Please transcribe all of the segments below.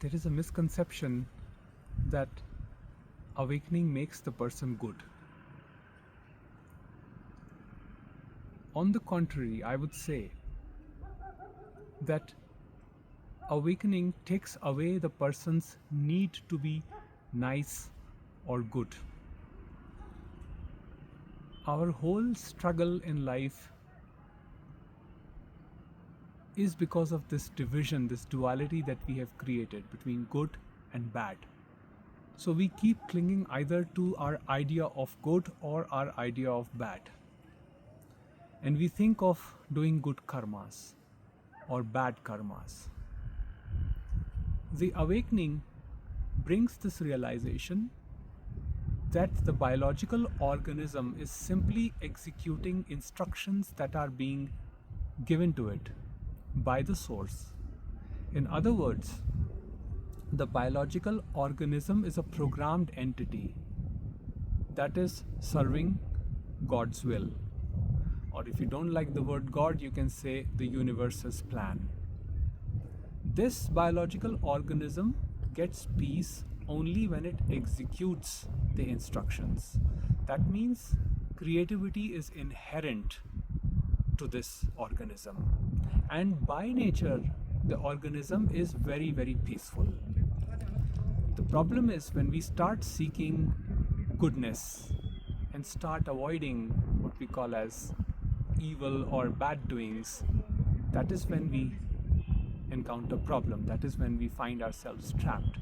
there is a misconception that awakening makes the person good. On the contrary, I would say that awakening takes away the person's need to be nice or good. Our whole struggle in life is because of this division, this duality that we have created between good and bad. So we keep clinging either to our idea of good or our idea of bad. And we think of doing good karmas or bad karmas. The awakening brings this realization that the biological organism is simply executing instructions that are being given to it by the source. In other words, the biological organism is a programmed entity that is serving God's will. Or if you don't like the word God, you can say the universe's plan. This biological organism gets peace only when it executes the instructions. That means creativity is inherent to this organism. And by nature, the organism is very, very peaceful. The problem is when we start seeking goodness and start avoiding what we call as evil or bad doings, that is when we encounter problem. That is when we find ourselves trapped.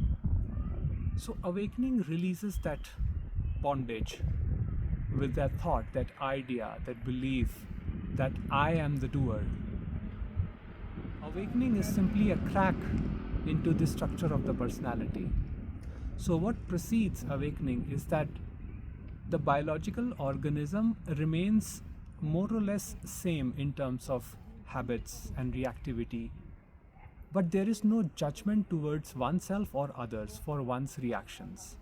So awakening releases that bondage with that thought, that idea, that belief that I am the doer. Awakening is simply a crack into the structure of the personality. So what precedes awakening is that the biological organism remains more or less same in terms of habits and reactivity, but there is no judgment towards oneself or others for one's reactions.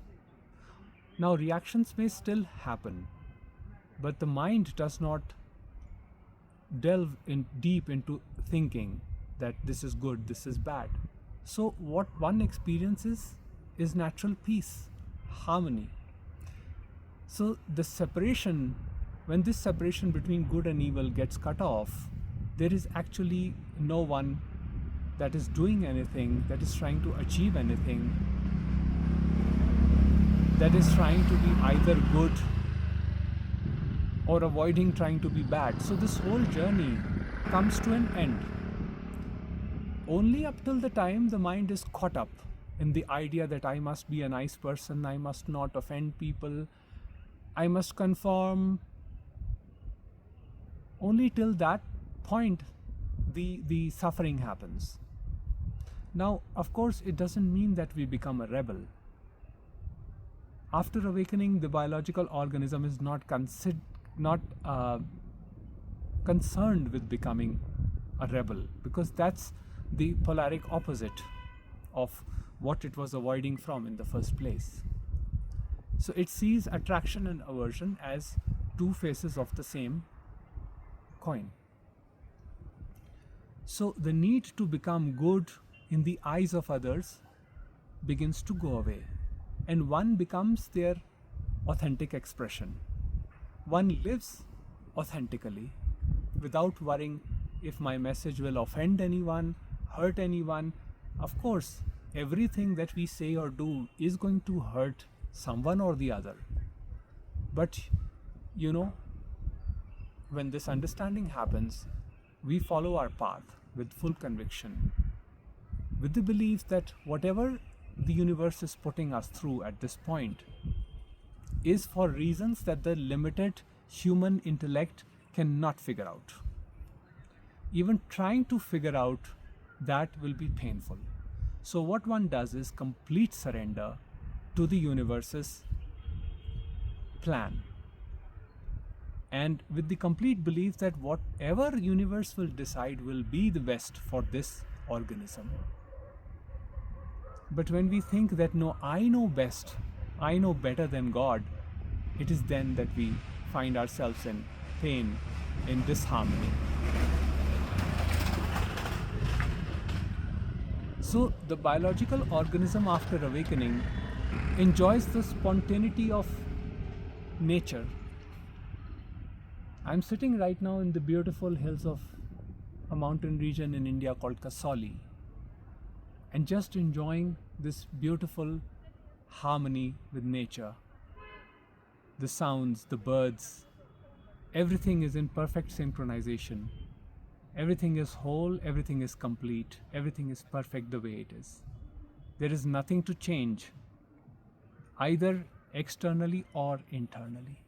Now, reactions may still happen, but the mind does not delve in deep into thinking that this is good, this is bad. So what one experiences is natural peace, harmony. So the separation, when this separation between good and evil gets cut off, there is actually no one that is doing anything, that is trying to achieve anything, that is trying to be either good or avoiding trying to be bad. So this whole journey comes to an end. Only up till the time the mind is caught up in the idea that I must be a nice person, I must not offend people, I must conform. Only till that point the suffering happens. Now, of course, it doesn't mean that we become a rebel. After awakening, the biological organism is not concerned with becoming a rebel, because that's the polaric opposite of what it was avoiding from in the first place. So it sees attraction and aversion as two faces of the same coin. So the need to become good in the eyes of others begins to go away, and one becomes their authentic expression. One lives authentically without worrying if my message will offend anyone, hurt anyone. Of course, everything that we say or do is going to hurt someone or the other. But, when this understanding happens, we follow our path with full conviction, with the belief that whatever the universe is putting us through at this point is for reasons that the limited human intellect cannot figure out. Even trying to figure out that will be painful. So what one does is complete surrender to the universe's plan, and with the complete belief that whatever universe will decide will be the best for this organism. But when we think that no, I know best, I know better than God, it is then that we find ourselves in pain, in disharmony. So the biological organism after awakening enjoys the spontaneity of nature. I'm sitting right now in the beautiful hills of a mountain region in India called Kasauli, and just enjoying this beautiful harmony with nature. The sounds, the birds, everything is in perfect synchronization. Everything is whole, everything is complete, everything is perfect the way it is. There is nothing to change, either externally or internally.